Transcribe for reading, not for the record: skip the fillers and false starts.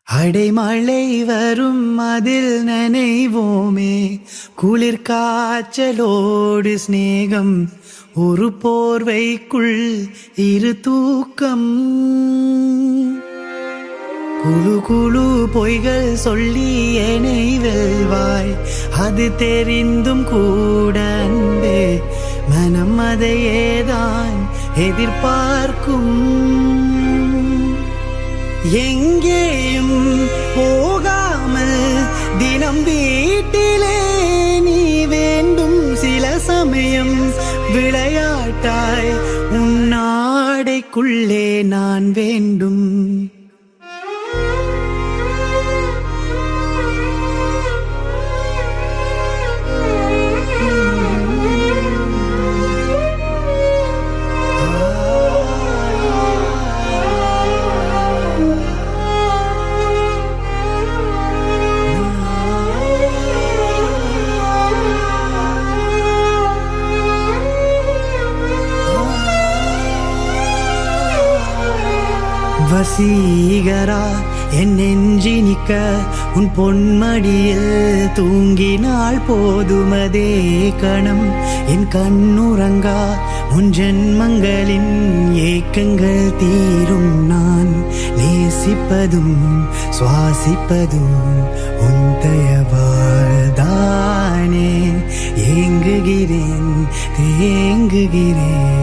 அடைமழை வரும் அதில் நனைவோமே, குளிர் காய்ச்சலோடு சிநேகம், ஒரு போர்வைக்குள் இரு தூக்கம். குழு குழு பொய்கள் சொல்லி என்னை வெல்வாய், அது தெரிந்தும் கூட அன்பே மனம் அதையேதான் எதிர்பார்க்கும். எங்கேயும் போகாமல் தினம் வீட்டிலே நீ வேண்டும். சில சமயம் விளையாட்டாய் உன்னாடைக்குள்ளே நான் வேண்டும். வசீகரா என் நெஞ்சினிக்க உன் பொன்மடியில் தூங்கினால் போதுமதே கணம். என் கண்ணுறங்கா உன் ஜென்மங்களின் ஏக்கங்கள் தீரும். நான் நேசிப்பதும் சுவாசிப்பதும் உன் தயவால்தானே. ஏங்குகிறேன் தேங்குகிறேன்.